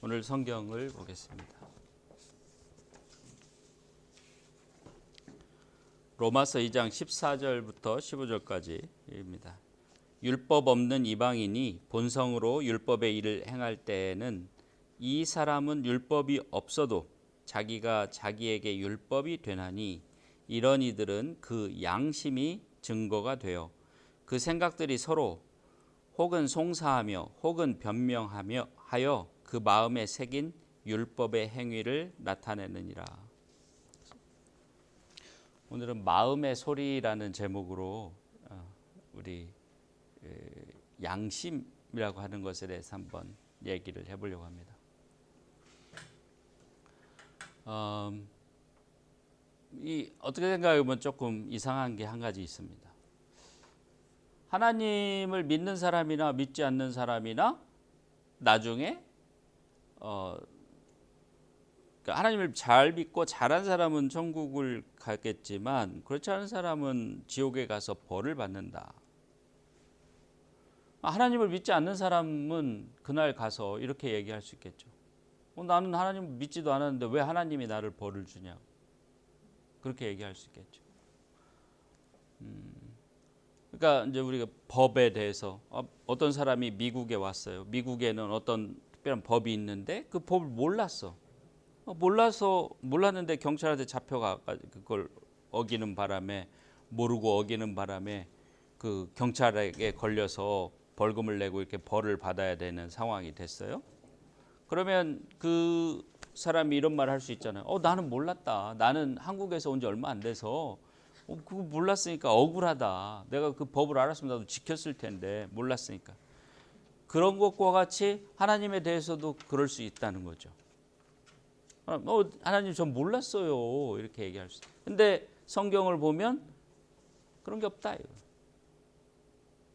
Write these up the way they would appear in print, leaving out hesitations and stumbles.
오늘 성경을 보겠습니다. 로마서 2장 14절부터 15절까지입니다. 율법 없는 이방인이 본성으로 율법의 일을 행할 때에는 이 사람은 율법이 없어도 자기가 자기에게 율법이 되나니 이런 이들은 그 양심이 증거가 되어 그 생각들이 서로 혹은 송사하며 혹은 변명하며 하여 그 마음에 새긴 율법의 행위를 나타내느니라. 오늘은 마음의 소리라는 제목으로 우리 양심이라고 하는 것에 대해서 한번 얘기를 해보려고 합니다. 어떻게 생각해보면 조금 이상한 게 한 가지 있습니다. 하나님을 믿는 사람이나 믿지 않는 사람이나 나중에 그러니까 하나님을 잘 믿고 잘한 사람은 천국을 가겠지만 그렇지 않은 사람은 지옥에 가서 벌을 받는다. 하나님을 믿지 않는 사람은 그날 가서 이렇게 얘기할 수 있겠죠. 나는 하나님을 믿지도 않았는데 왜 하나님이 나를 벌을 주냐. 그렇게 얘기할 수 있겠죠. 그러니까 이제 우리가 법에 대해서 어떤 사람이 미국에 왔어요. 미국에는 어떤 특별한 법이 있는데 그 법을 몰랐는데 경찰한테 잡혀가 그걸 어기는 바람에 모르고 어기는 바람에 그 경찰에게 걸려서 벌금을 내고 이렇게 벌을 받아야 되는 상황이 됐어요. 그러면 그 사람이 이런 말을 할 수 있잖아요. 나는 몰랐다. 나는 한국에서 온 지 얼마 안 돼서 그거 몰랐으니까 억울하다. 내가 그 법을 알았으면 나도 지켰을 텐데 몰랐으니까. 그런 것과 같이 하나님에 대해서도 그럴 수 있다는 거죠. 하나님 전 몰랐어요. 이렇게 얘기할 수 있어요. 근데 성경을 보면 그런 게 없다.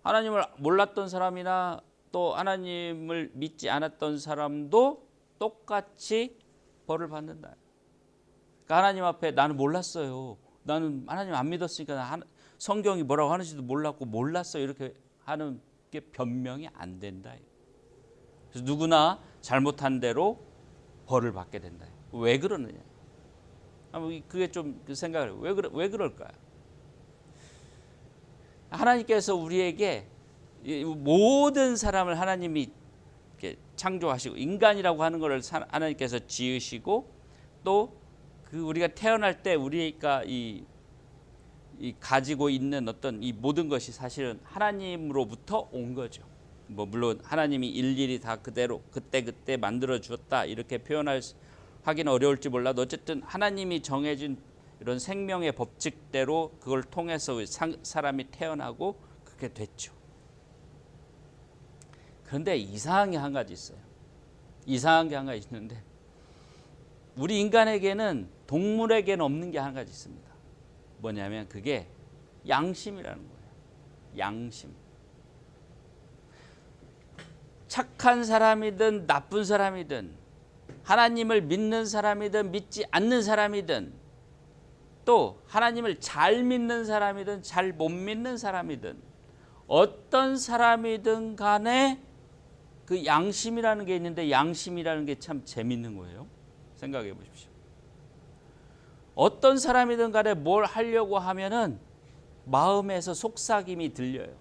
하나님을 몰랐던 사람이나 또 하나님을 믿지 않았던 사람도 똑같이 벌을 받는다. 그러니까 하나님 앞에 나는 몰랐어요. 나는 하나님 안 믿었으니까 성경이 뭐라고 하는지도 몰랐고 몰랐어요. 이렇게 하는 게 변명이 안 된다. 그래서 누구나 잘못한 대로 벌을 받게 된다. 왜 그러느냐? 그게 좀 생각을 해요. 왜 그럴까요? 하나님께서 우리에게 모든 사람을 하나님이 창조하시고 인간이라고 하는 것을 하나님께서 지으시고 또 그 우리가 태어날 때 우리가 이 가지고 있는 어떤 이 모든 것이 사실은 하나님으로부터 온 거죠. 물론 하나님이 일일이 다 그대로 그때 만들어 주었다 이렇게 하기는 어려울지 몰라도 어쨌든 하나님이 정해진 이런 생명의 법칙대로 그걸 통해서 사람이 태어나고 그렇게 됐죠. 그런데 이상한 게 한 가지 있어요. 이상한 게 한 가지 있는데 우리 인간에게는 동물에게는 없는 게 한 가지 있습니다. 뭐냐면 그게 양심이라는 거예요. 양심. 착한 사람이든 나쁜 사람이든 하나님을 믿는 사람이든 믿지 않는 사람이든 또 하나님을 잘 믿는 사람이든 잘 못 믿는 사람이든 어떤 사람이든 간에 그 양심이라는 게 있는데 양심이라는 게 참 재밌는 거예요. 생각해 보십시오. 어떤 사람이든 간에 뭘 하려고 하면은 마음에서 속삭임이 들려요.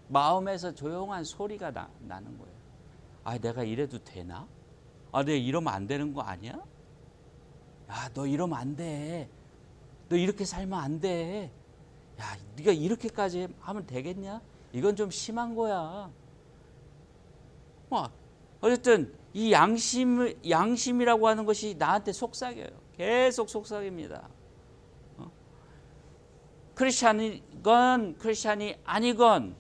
마음에서 조용한 소리가 나는 거예요. 내가 이래도 되나? 내가 이러면 안 되는 거 아니야? 너 이러면 안 돼. 너 이렇게 살면 안 돼. 네가 이렇게까지 하면 되겠냐? 이건 좀 심한 거야. 어쨌든 이 양심이라고 하는 것이 나한테 속삭여요. 계속 속삭입니다. 크리스찬이건 크리스찬이 아니건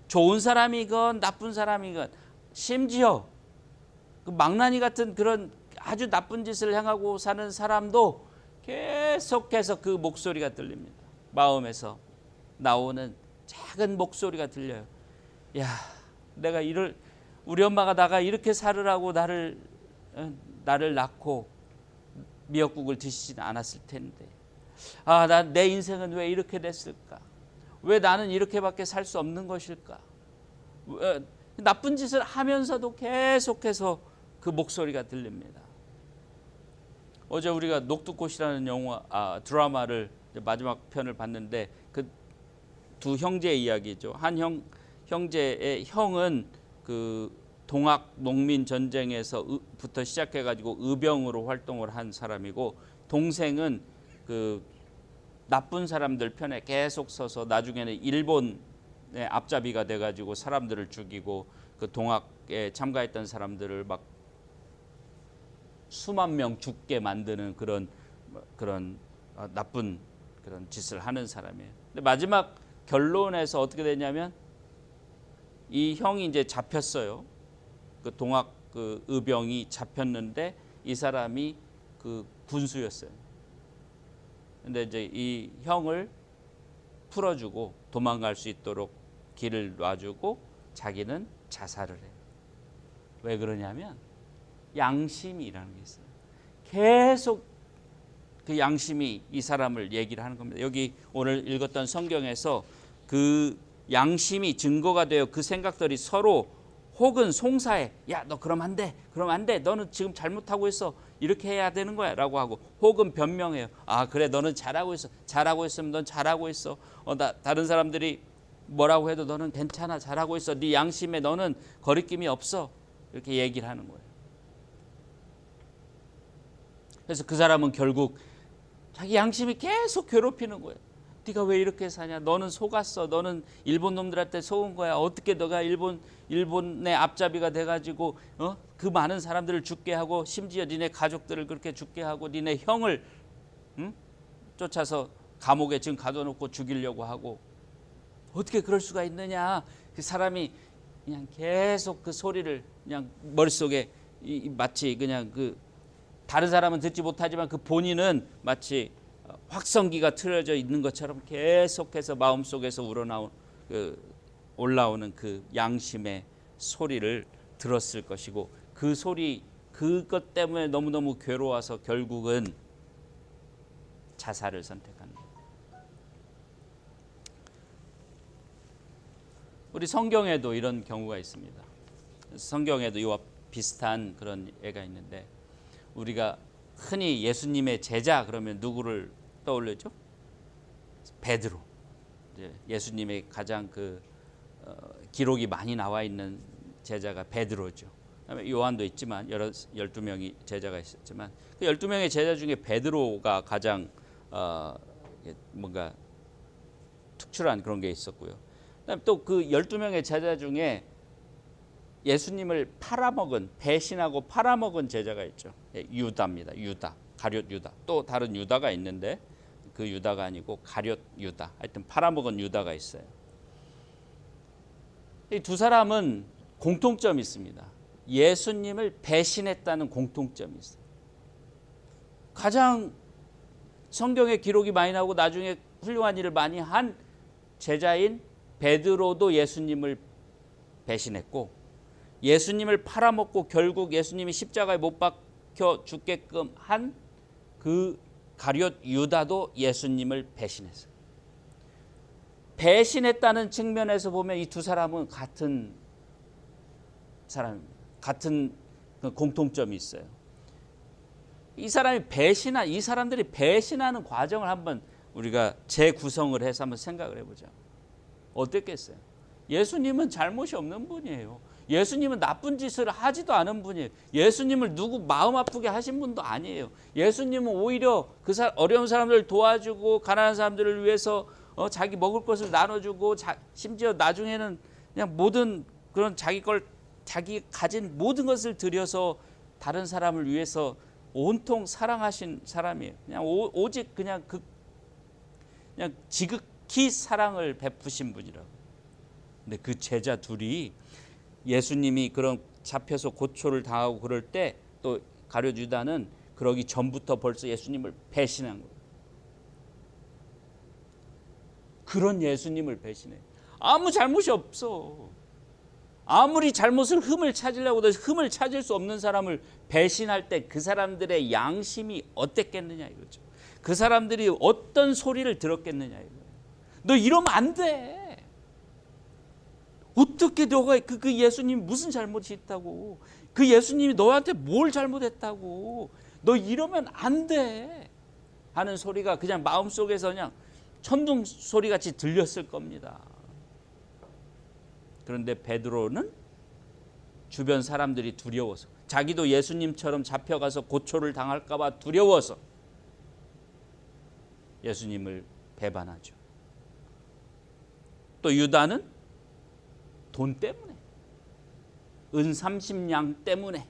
좋은 사람이건 나쁜 사람이건 심지어 그 망나니 같은 그런 아주 나쁜 짓을 행하고 사는 사람도 계속해서 그 목소리가 들립니다. 마음에서 나오는 작은 목소리가 들려요. 내가 우리 엄마가 나가 이렇게 살으라고 나를 낳고 미역국을 드시진 않았을 텐데 내 인생은 왜 이렇게 됐을까? 왜 나는 이렇게밖에 살 수 없는 것일까? 나쁜 짓을 하면서도 계속해서 그 목소리가 들립니다. 어제 우리가 녹두꽃이라는 드라마를 마지막 편을 봤는데 그 두 형제의 이야기죠. 한 형제의 형은 그 동학 농민 전쟁에서부터 시작해가지고 의병으로 활동을 한 사람이고, 동생은 그 나쁜 사람들 편에 계속 서서 나중에는 일본의 앞잡이가 돼가지고 사람들을 죽이고 그 동학에 참가했던 사람들을 막 수만 명 죽게 만드는 그런 나쁜 그런 짓을 하는 사람이에요. 근데 마지막 결론에서 어떻게 되냐면 이 형이 이제 잡혔어요. 그 동학 그 의병이 잡혔는데 이 사람이 그 군수였어요. 근데 이제 이 형을 풀어주고 도망갈 수 있도록 길을 놔주고 자기는 자살을 해요. 왜 그러냐면 양심이라는 게 있어요. 계속 그 양심이 이 사람을 얘기를 하는 겁니다. 여기 오늘 읽었던 성경에서 그 양심이 증거가 되어 그 생각들이 서로 혹은 송사해. 야, 너 그러면 안 돼. 그러면 안 돼. 너는 지금 잘못하고 있어. 이렇게 해야 되는 거야. 라고 하고, 혹은 변명해요. 아, 그래. 너는 잘하고 있어. 잘하고 있으면 넌 잘하고 있어. 다른 사람들이 뭐라고 해도 너는 괜찮아. 잘하고 있어. 네 양심에 너는 거리낌이 없어. 이렇게 얘기를 하는 거예요. 그래서 그 사람은 결국 자기 양심이 계속 괴롭히는 거예요. 네가 왜 이렇게 사냐? 너는 속았어. 너는 일본 놈들한테 속은 거야. 어떻게 너가 일본의 앞잡이가 돼가지고 그 많은 사람들을 죽게 하고, 심지어 니네 가족들을 그렇게 죽게 하고, 니네 형을 쫓아서 감옥에 지금 가둬놓고 죽이려고 하고, 어떻게 그럴 수가 있느냐? 그 사람이 그냥 계속 그 소리를 그냥 머릿속에 마치 그냥 그 다른 사람은 듣지 못하지만 그 본인은 마치 확성기가 틀어져 있는 것처럼 계속해서 마음속에서 올라오는 그 양심의 소리를 들었을 것이고, 그 소리, 그것 때문에 너무너무 괴로워서 결국은 자살을 선택합니다. 우리 성경에도 이런 경우가 있습니다. 성경에도 이와 비슷한 그런 예가 있는데, 우리가 흔히 예수님의 제자 그러면 누구를 떠올리죠? 베드로. 예수님의 가장 기록이 많이 나와 있는 제자가 베드로죠. 그다음에 요한도 있지만 12명이 제자가 있었지만, 그 12명의 제자 중에 베드로가 가장 뭔가 특출한 그런 게 있었고요. 그다음에 또 그 12명의 제자 중에 예수님을 배신하고 팔아먹은 제자가 있죠. 유다입니다. 유다, 가룟 유다. 또 다른 유다가 있는데 그 유다가 아니고 가룟 유다. 하여튼 팔아먹은 유다가 있어요. 이 두 사람은 공통점이 있습니다. 예수님을 배신했다는 공통점이 있어요. 가장 성경에 기록이 많이 나오고 나중에 훌륭한 일을 많이 한 제자인 베드로도 예수님을 배신했고, 예수님을 팔아먹고 결국 예수님이 십자가에 못 박혀 죽게끔 한 그 가룟 유다도 예수님을 배신했어요. 배신했다는 측면에서 보면 이 두 사람은 같은 사람입니다. 같은 공통점이 있어요. 이 사람들이 배신하는 과정을 한번 우리가 재구성을 해서 한번 생각을 해보자. 어땠겠어요? 예수님은 잘못이 없는 분이에요. 예수님은 나쁜 짓을 하지도 않은 분이에요. 예수님을 누구 마음 아프게 하신 분도 아니에요. 예수님은 오히려 어려운 사람들을 도와주고 가난한 사람들을 위해서 자기 먹을 것을 나눠주고, 심지어 나중에는 그냥 모든 그런 자기 가진 모든 것을 들여서 다른 사람을 위해서 온통 사랑하신 사람이에요. 그냥 오직 그냥 지극히 사랑을 베푸신 분이라고. 근데 그 제자 둘이 예수님이 그런 잡혀서 고초를 당하고 그럴 때, 또 가룟 유다는 그러기 전부터 벌써 예수님을 배신한 거예요. 그런 예수님을 배신해. 아무 잘못이 없어. 아무리 흠을 찾으려고 해도 흠을 찾을 수 없는 사람을 배신할 때 그 사람들의 양심이 어땠겠느냐 이거죠. 그 사람들이 어떤 소리를 들었겠느냐 이거예요. 너 이러면 안 돼. 어떻게 너가 그 예수님 무슨 잘못이 있다고? 그 예수님이 너한테 뭘 잘못했다고, 너 이러면 안 돼 하는 소리가 그냥 마음속에서 그냥 천둥 소리같이 들렸을 겁니다. 그런데 베드로는 주변 사람들이 두려워서, 자기도 예수님처럼 잡혀가서 고초를 당할까 봐 두려워서 예수님을 배반하죠. 또 유다는 돈 때문에, 은 30냥 때문에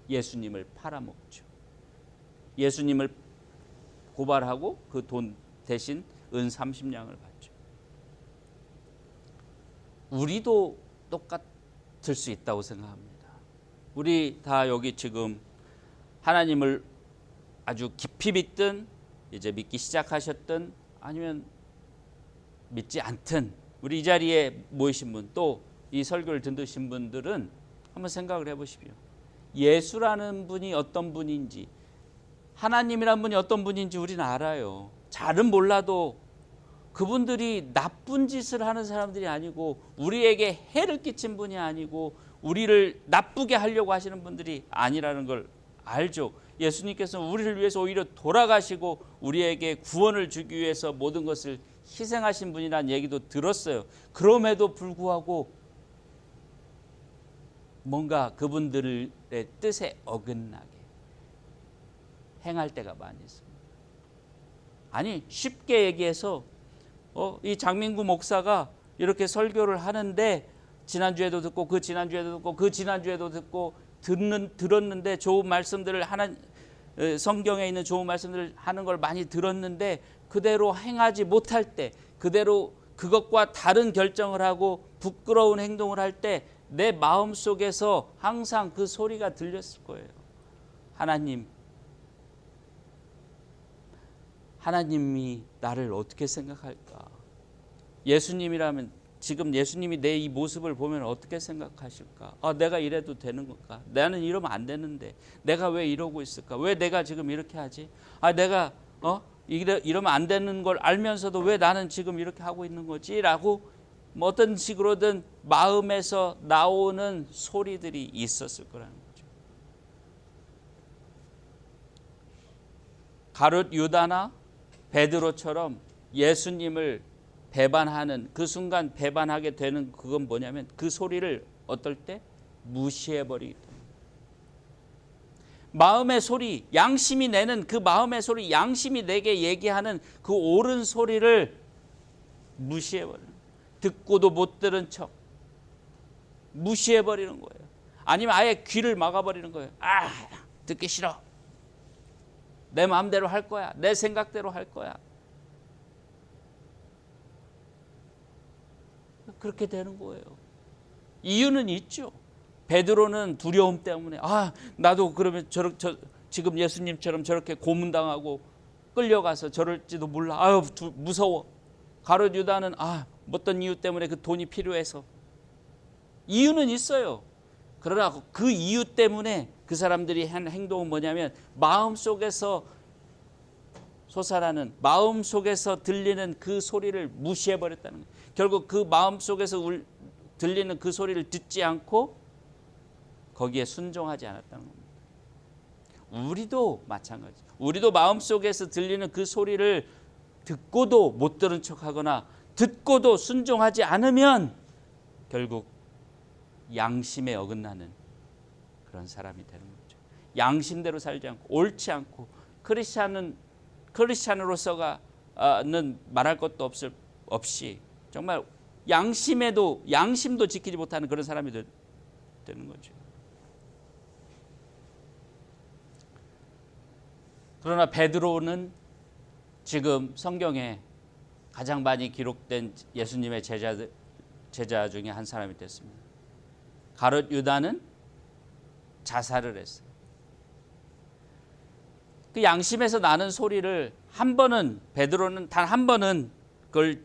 예수님을 팔아먹죠. 예수님을 고발하고 그 돈 대신 은 30냥을 받죠. 우리도 똑같을 수 있다고 생각합니다. 우리 다 여기 지금 하나님을 아주 깊이 믿든 이제 믿기 시작하셨든 아니면 믿지 않든 우리 이 자리에 모이신 분, 또 이 설교를 듣으신 분들은 한번 생각을 해보십시오. 예수라는 분이 어떤 분인지, 하나님이란 분이 어떤 분인지 우리는 알아요. 잘은 몰라도 그분들이 나쁜 짓을 하는 사람들이 아니고, 우리에게 해를 끼친 분이 아니고, 우리를 나쁘게 하려고 하시는 분들이 아니라는 걸 알죠. 예수님께서는 우리를 위해서 오히려 돌아가시고 우리에게 구원을 주기 위해서 모든 것을 희생하신 분이라는 얘기도 들었어요. 그럼에도 불구하고 뭔가 그분들의 뜻에 어긋나게 행할 때가 많이 있습니다. 아니, 쉽게 얘기해서 이 장민구 목사가 이렇게 설교를 하는데, 지난주에도 듣고 그 지난주에도 듣고 그 지난주에도 듣고 들었는데, 좋은 말씀들을 성경에 있는 좋은 말씀들을 하는 걸 많이 들었는데, 그대로 행하지 못할 때, 그대로 그것과 다른 결정을 하고 부끄러운 행동을 할 때 내 마음속에서 항상 그 소리가 들렸을 거예요. 하나님이 나를 어떻게 생각할까? 예수님이라면, 지금 예수님이 내 이 모습을 보면 어떻게 생각하실까? 내가 이래도 되는 걸까? 나는 이러면 안 되는데 내가 왜 이러고 있을까? 왜 내가 지금 이렇게 하지? 내가 이러면 안 되는 걸 알면서도 왜 나는 지금 이렇게 하고 있는 거지? 라고 어떤 식으로든 마음에서 나오는 소리들이 있었을 거라는 거죠. 가룟 유다나 베드로처럼 예수님을 배반하는 그 순간, 배반하게 되는 그건 뭐냐면, 그 소리를 어떨 때 무시해버리기 때문에, 마음의 소리, 양심이 내는 그 마음의 소리, 양심이 내게 얘기하는 그 옳은 소리를 무시해버리는, 듣고도 못 들은 척 무시해버리는 거예요. 아니면 아예 귀를 막아버리는 거예요. 듣기 싫어, 내 마음대로 할 거야, 내 생각대로 할 거야. 그렇게 되는 거예요. 이유는 있죠. 베드로는 두려움 때문에, 나도 그러면 지금 예수님처럼 저렇게 고문당하고 끌려가서 저럴지도 몰라, 무서워. 가룟 유다는 어떤 이유 때문에 그 돈이 필요해서. 이유는 있어요. 그러나 그 이유 때문에 그 사람들이 한 행동은 뭐냐면, 마음속에서 솟아나는, 마음속에서 들리는 그 소리를 무시해버렸다는 거예요. 결국 그 마음속에서 들리는 그 소리를 듣지 않고 거기에 순종하지 않았다는 겁니다. 우리도 마찬가지. 우리도 마음속에서 들리는 그 소리를 듣고도 못 들은 척하거나 듣고도 순종하지 않으면 결국 양심에 어긋나는 그런 사람이 되는 거죠. 양심대로 살지 않고, 옳지 않고, 크리스찬으로서는 말할 것도 없이 정말 양심도 지키지 못하는 그런 사람이 되는 거죠. 그러나 베드로는 지금 성경에 가장 많이 기록된 예수님의 제자 중에 한 사람이 됐습니다. 가룟 유다는 자살을 했어요. 그 양심에서 나는 소리를 베드로는 단 한 번은 그걸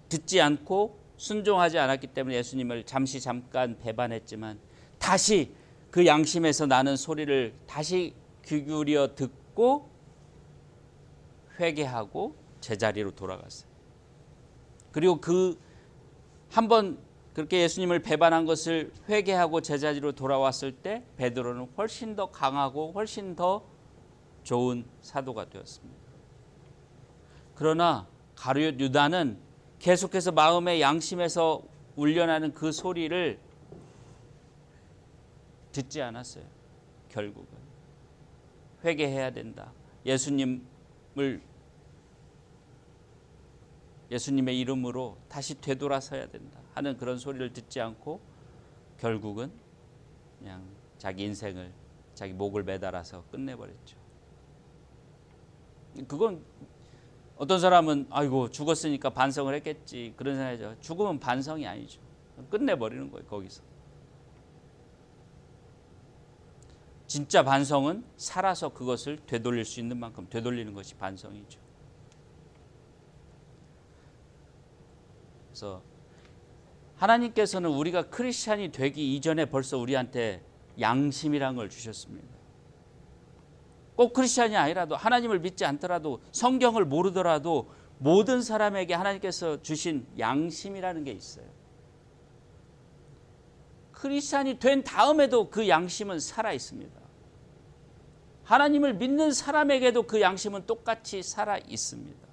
듣지 않고 순종하지 않았기 때문에 예수님을 잠깐 배반했지만, 다시 그 양심에서 나는 소리를 다시 귀 기울여 듣고 회개하고 제자리로 돌아갔어요. 그리고 그 한 번 그렇게 예수님을 배반한 것을 회개하고 제자리로 돌아왔을 때 베드로는 훨씬 더 강하고 훨씬 더 좋은 사도가 되었습니다. 그러나 가룟 유다는 계속해서 마음의 양심에서 울려나는 그 소리를 듣지 않았어요. 결국은 회개해야 된다. 예수님의 이름으로 다시 되돌아서야 된다 하는 그런 소리를 듣지 않고 결국은 그냥 자기 인생을 자기 목을 매달아서 끝내버렸죠. 그건 어떤 사람은 아이고 죽었으니까 반성을 했겠지 그런 생각이죠. 죽으면 반성이 아니죠. 끝내버리는 거예요. 거기서. 진짜 반성은 살아서 그것을 되돌릴 수 있는 만큼 되돌리는 것이 반성이죠. 그래서 하나님께서는 우리가 크리스찬이 되기 이전에 벌써 우리한테 양심이라는 걸 주셨습니다. 꼭 크리스찬이 아니라도 하나님을 믿지 않더라도 성경을 모르더라도 모든 사람에게 하나님께서 주신 양심이라는 게 있어요. 크리스찬이 된 다음에도 그 양심은 살아 있습니다. 하나님을 믿는 사람에게도 그 양심은 똑같이 살아 있습니다.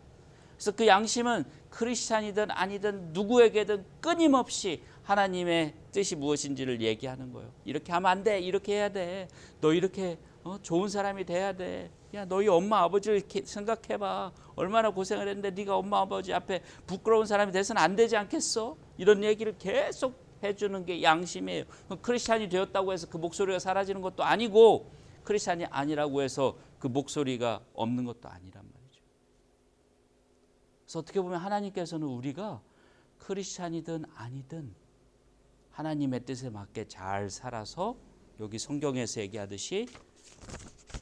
그래서 그 양심은 크리스찬이든 아니든 누구에게든 끊임없이 하나님의 뜻이 무엇인지를 얘기하는 거예요. 이렇게 하면 안 돼. 이렇게 해야 돼. 너 이렇게 좋은 사람이 돼야 돼. 야, 너희 엄마 아버지를 생각해봐. 얼마나 고생을 했는데 네가 엄마 아버지 앞에 부끄러운 사람이 돼서는 안 되지 않겠어? 이런 얘기를 계속 해주는 게 양심이에요. 크리스찬이 되었다고 해서 그 목소리가 사라지는 것도 아니고 크리스찬이 아니라고 해서 그 목소리가 없는 것도 아니란 말이죠. 그래서 어떻게 보면 하나님께서는 우리가 크리스찬이든 아니든 하나님의 뜻에 맞게 잘 살아서 여기 성경에서 얘기하듯이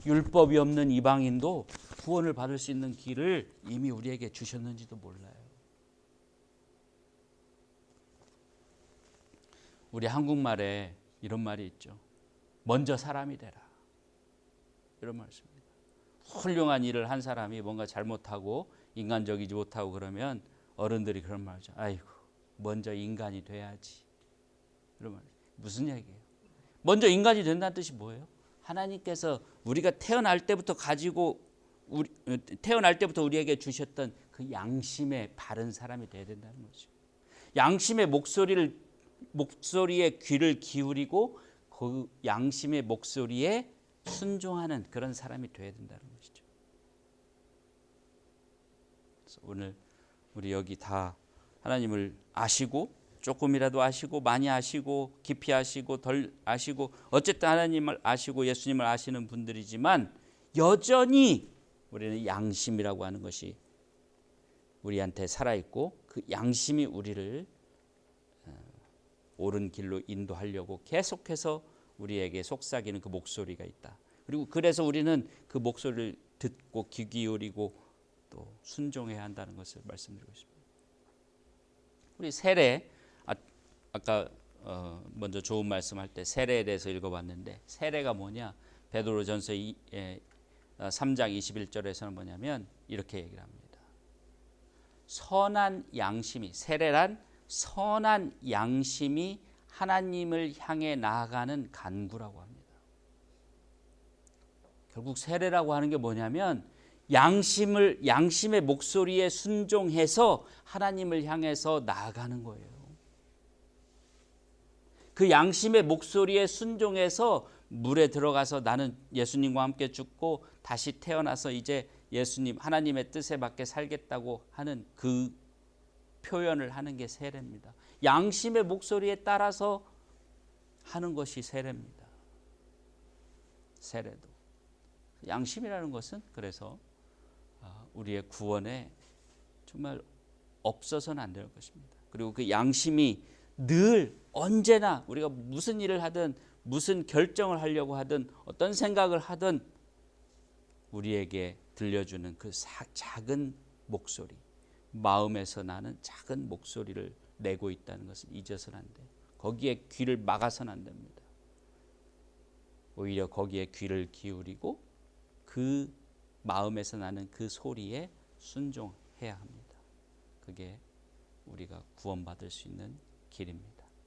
율법이 없는 이방인도 구원을 받을 수 있는 길을 이미 우리에게 주셨는지도 몰라요. 우리 한국말에 이런 말이 있죠. 먼저 사람이 되라. 이런 말씀입니다. 훌륭한 일을 한 사람이 뭔가 잘못하고 인간적이지 못하고 그러면 어른들이 그런 말이죠. 아이고 먼저 인간이 돼야지. 이런 말. 무슨 얘기예요? 먼저 인간이 된다는 뜻이 뭐예요? 하나님께서 우리가 태어날 때부터 우리에게 주셨던 그 양심의 바른 사람이 돼야 된다는 거죠. 양심의 목소리에 귀를 기울이고 그 양심의 목소리에 순종하는 그런 사람이 돼야 된다는 것이죠. 그래서 오늘 우리 여기 다 하나님을 아시고 조금이라도 아시고 많이 아시고 깊이 아시고 덜 아시고 어쨌든 하나님을 아시고 예수님을 아시는 분들이지만 여전히 우리는 양심이라고 하는 것이 우리한테 살아있고 그 양심이 우리를 옳은 길로 인도하려고 계속해서 우리에게 속삭이는 그 목소리가 있다. 그리고 그래서 우리는 그 목소리를 듣고 귀 기울이고 또 순종해야 한다는 것을 말씀드리고 있습니다. 우리 세례 아까 먼저 좋은 말씀할 때 세례에 대해서 읽어봤는데 세례가 뭐냐? 베드로전서 3장 21절에서는 뭐냐면 이렇게 얘기를 합니다. 선한 양심이 세례란 선한 양심이 하나님을 향해 나아가는 간구라고 합니다. 결국 세례라고 하는 게 뭐냐면 양심의 목소리에 순종해서 하나님을 향해서 나아가는 거예요. 그 양심의 목소리에 순종해서 물에 들어가서 나는 예수님과 함께 죽고 다시 태어나서 이제 예수님 하나님의 뜻에 맞게 살겠다고 하는 그 표현을 하는 게 세례입니다. 양심의 목소리에 따라서 하는 것이 세례입니다. 세례도. 양심이라는 것은 그래서 우리의 구원에 정말 없어서는 안 될 것입니다. 그리고 그 양심이 늘 언제나 우리가 무슨 일을 하든 무슨 결정을 하려고 하든 어떤 생각을 하든 우리에게 들려주는 그 작은 목소리, 마음에서 나는 작은 목소리를 내고 있다는 것을 잊어서는 안 돼요. 거기에 귀를 막아서는 안 됩니다. 오히려 거기에 귀를 기울이고 그 마음에서 나는 그 소리에 순종해야 합니다. 그게 우리가 구원받을 수 있는 길입니다.